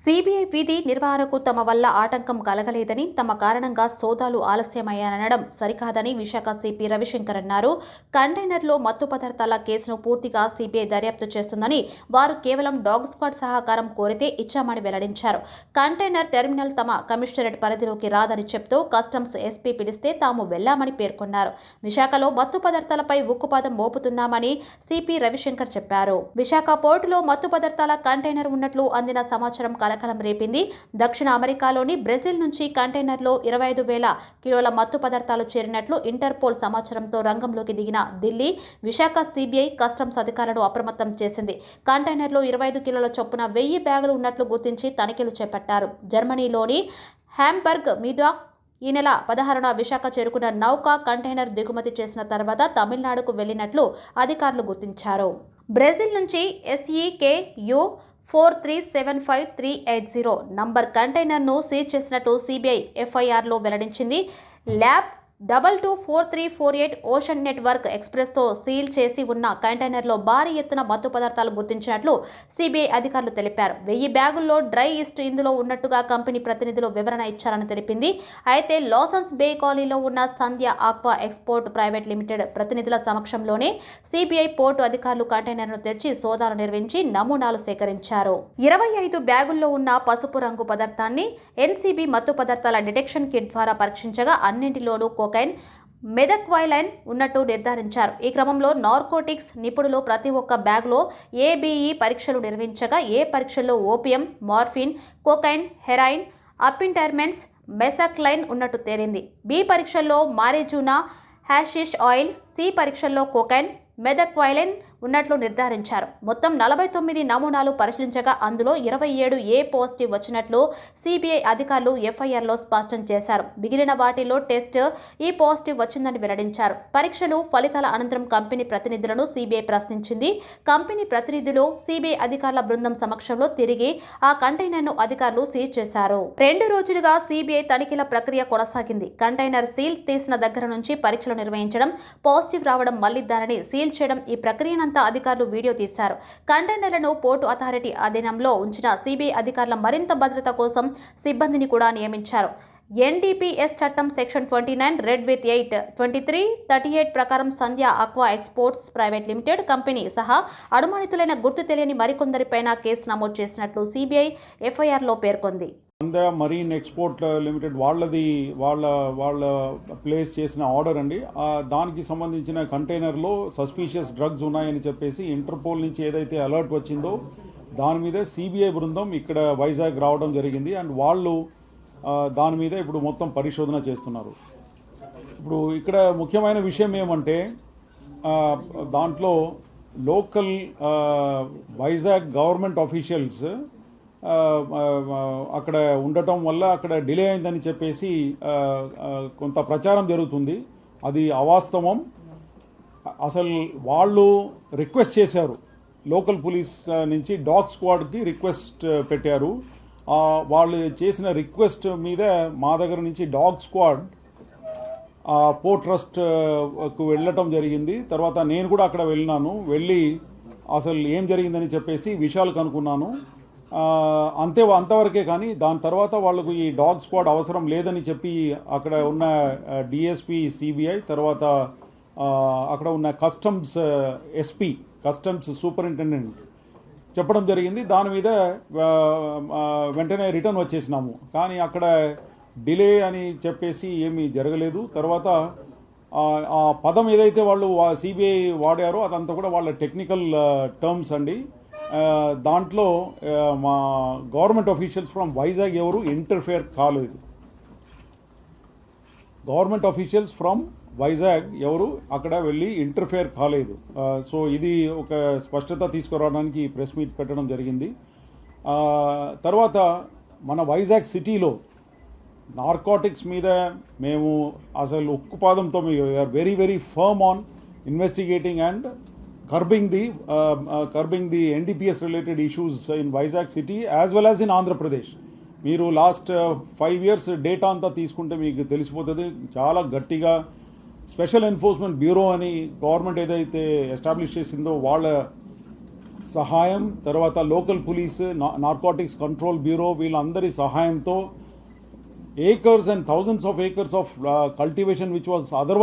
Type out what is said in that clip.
CBI విధి నిర్వహణకు తమ వల్ల ఆటంకం కలగలేదని, తమ కారణంగా సోదాలు ఆలస్యమయ్యానడం సరికాదని విశాఖ సిపి రవిశంకర్ అన్నారు. కంటైనర్లో మత్తు పదార్థాల కేసును పూర్తిగా సీబీఐ దర్యాప్తు చేస్తుందని, వారు కేవలం డాగ్ స్క్వాడ్ సహకారం కోరితే ఇచ్చామని వెల్లడించారు. కంటైనర్ టెర్మినల్ తమ కమిషనరేట్ పరిధిలోకి రాదని చెప్తూ కస్టమ్స్ ఎస్పీ పిలిస్తే తాము వెళ్లామని పేర్కొన్నారు. విశాఖలో మత్తు పదార్థాలపై ఉక్కుపాదం మోపుతున్నామని సిపి రవిశంకర్ చెప్పారు. విశాఖ పోర్టులో మత్తు పదార్థాల కంటైనర్ ఉన్నట్లు అందిన సమాచారం కలకలం రేపింది. దక్షిణ అమెరికాలోని బ్రెజిల్ నుంచి కంటైనర్లో 25,000 కిలోల మత్తు పదార్థాలు చేరినట్లు ఇంటర్పోల్ సమాచారంతో రంగంలోకి దిగిన ఢిల్లీ, విశాఖ సిబిఐ కస్టమ్స్ అధికారులను అప్రమత్తం చేసింది. కంటైనర్లో 25 కిలోల చొప్పున 1000 బ్యాగులు ఉన్నట్లు గుర్తించి తనిఖీలు చేపట్టారు. జర్మనీలోని హ్యాంబర్గ్ మీద ఈ నెల 16న విశాఖ చేరుకున్న నౌక కంటైనర్ దిగుమతి చేసిన తర్వాత తమిళనాడుకు వెళ్లినట్లు అధికారులు గుర్తించారు. బ్రెజిల్ నుంచి SEKU 4375380 నంబర్ కంటైనర్ను సీజ్ చేసినట్టు సిబిఐ ఎఫ్ఐఆర్లో వెల్లడించింది. ల్యాబ్ 224348 ఓషన్ నెట్వర్క్ ఎక్స్ప్రెస్తో సీల్ చేసి ఉన్న కంటైనర్లో భారీ ఎత్తున మత్తు పదార్థాలు గుర్తించినట్లు సిబిఐ అధికారులు తెలిపారు. 1000 బ్యాగుల్లో డ్రై ఈస్ట్ ఇందులో ఉన్నట్టుగా కంపెనీ ప్రతినిధులు వివరణ ఇచ్చారని తెలిపింది. అయితే లాసన్స్ బే కాలనీలో ఉన్న సంధ్య ఆక్వా ఎక్స్పోర్ట్ ప్రైవేట్ లిమిటెడ్ ప్రతినిధుల సమక్షంలోనే సిబిఐ పోర్టు అధికారులు కంటైనర్ను తెచ్చి సోదాలు నిర్వహించి నమూనాలు సేకరించారు. 25 బ్యాగుల్లో ఉన్న పసుపు రంగు పదార్థాన్ని ఎన్సీబీ మత్తు పదార్థాల డిటెక్షన్ కిట్ ద్వారా పరీక్షించగా అన్నింటిలోనూ కోకైన్, మెథక్వైలైన్ ఉన్నట్టు నిర్ధారించారు. ఈ క్రమంలో నార్కోటిక్స్ నిపుణులు ప్రతి ఒక్క బ్యాగ్లో ఏబీఈ పరీక్షలు నిర్వహించగా ఏ పరీక్షల్లో ఓపియం, మార్ఫిన్, కోకైన్, హెరాయిన్, అపింటైర్మెంట్స్, మెసాక్లైన్ ఉన్నట్టు తేలింది. బి పరీక్షల్లో మారిజునా, హ్యాషిష్ ఆయిల్, సి పరీక్షల్లో కోకైన్, మెథక్వైలైన్ ఉన్నట్లు నిర్ధారించారు. మొత్తం 49 నమూనాలు పరిశీలించగా అందులో 27 ఏ పాజిటివ్ వచ్చినట్లు సిబిఐ అధికారులు ఎఫ్ఐఆర్లో స్పష్టం చేశారు. మిగిలిన వాటిలో టెస్ట్ ఈ పాజిటివ్ వచ్చిందని వెల్లడించారు. పరీక్షలు ఫలితాల అనంతరం కంపెనీ ప్రతినిధులను సిబిఐ ప్రశ్నించింది. కంపెనీ ప్రతినిధులు సిబిఐ అధికారుల బృందం సమక్షంలో తిరిగి ఆ కంటైనర్ను అధికారులు సీజ్ చేశారు. 2 రోజులుగా సిబిఐ తనిఖీల ప్రక్రియ కొనసాగింది. కంటైనర్ సీల్ తీసిన దగ్గర నుంచి పరీక్షలు నిర్వహించడం, పాజిటివ్ రావడం, మళ్లీ దానిని సీల్ చేయడం, ఈ ప్రక్రియను అధికారులు వీడియో తీశారు. కంటైనర్లను పోర్టు అథారిటీ అధీనంలో ఉంచిన సిబిఐ అధికారుల మరింత భద్రత కోసం సిబ్బందిని కూడా నియమించారు. ఎన్డీపీఎస్ చట్టం సెక్షన్ 29 రెడ్ విత్ 8 2338 ప్రకారం Sandhya aqua exports private limited company సహా అనుమానితులైన గుర్తు తెలియని మరికొందరిపైన కేసు నమోదు చేసినట్లు సిబిఐ ఎఫ్ఐఆర్లో పేర్కొంది. మరీన్ ఎక్స్పోర్ట్ లిమిటెడ్ వాళ్ళ ప్లేస్ చేసిన ఆర్డర్ అండి. దానికి సంబంధించిన కంటైనర్లో సస్పీషియస్ డ్రగ్స్ ఉన్నాయని చెప్పేసి ఇంటర్పోల్ నుంచి ఏదైతే అలర్ట్ వచ్చిందో దాని మీద సిబిఐ బృందం ఇక్కడ వైజాగ్ రావడం జరిగింది. అండ్ వాళ్ళు దాని మీద ఇప్పుడు మొత్తం పరిశోధన చేస్తున్నారు. ఇప్పుడు ఇక్కడ ముఖ్యమైన విషయం ఏమంటే దాంట్లో లోకల్ వైజాగ్ గవర్నమెంట్ ఆఫీషియల్స్ అక్కడ ఉండటం వల్ల అక్కడ డిలే అయిందని చెప్పేసి కొంత ప్రచారం జరుగుతుంది. అది అవాస్తవం. అసలు వాళ్ళు రిక్వెస్ట్ చేశారు, లోకల్ పోలీస్ నుంచి డాగ్ స్క్వాడ్కి రిక్వెస్ట్ పెట్టారు. వాళ్ళు చేసిన రిక్వెస్ట్ మీద మా దగ్గర నుంచి డాగ్ స్క్వాడ్ పోర్ట్ ట్రస్ట్కు వెళ్ళటం జరిగింది. తర్వాత నేను కూడా అక్కడ వెళ్ళి అసలు ఏం జరిగిందని చెప్పేసి విషయాలు కనుక్కున్నాను. అంతవరకే. కానీ దాని తర్వాత వాళ్లకు ఈ డాగ్ స్క్వాడ్ అవసరం లేదని చెప్పి అక్కడ ఉన్న డిఎస్పీ సిబిఐ, తర్వాత అక్కడ ఉన్న కస్టమ్స్ ఎస్పీ, కస్టమ్స్ సూపరింటెండెంట్ చెప్పడం జరిగింది. దాని మీద వెంటనే రిటర్న్ వచ్చేసినాము. కానీ అక్కడ డిలే అని చెప్పేసి ఏమీ జరగలేదు. తర్వాత ఆ పదం ఏదైతే వాళ్ళు సిబిఐ వాడారో అదంతా కూడా వాళ్ళ టెక్నికల్ టర్మ్స్ అండి. దాంట్లో మా గవర్నమెంట్ ఆఫీషియల్స్ ఫ్రమ్ వైజాగ్ ఎవరు ఇంటర్ఫేర్ కాలేదు. గవర్నమెంట్ ఆఫీషియల్స్ ఫ్రమ్ వైజాగ్ ఎవరు అక్కడ వెళ్ళి ఇంటర్ఫేర్ కాలేదు. సో ఇది ఒక స్పష్టత తీసుకురావడానికి ప్రెస్ మీట్ పెట్టడం జరిగింది. తర్వాత మన వైజాగ్ సిటీలో నార్కోటిక్స్ మీద మేము అసలు ఉక్కుపాదంతో we are very very firm on investigating and curbing the NDPS related issues in Vizag city as well as in Andhra Pradesh. మీరు లాస్ట్ 5 years డేటా అంతా తీసుకుంటే మీకు తెలిసిపోతుంది. చాలా గట్టిగా స్పెషల్ ఎన్ఫోర్స్మెంట్ బ్యూరో అని గవర్నమెంట్ ఏదైతే ఎస్టాబ్లిష్ చేసిందో వాళ్ళ సహాయం, తర్వాత local police, narcotics control bureau వీళ్ళందరి సహాయంతో acres and thousands of acres of cultivation which was otherwise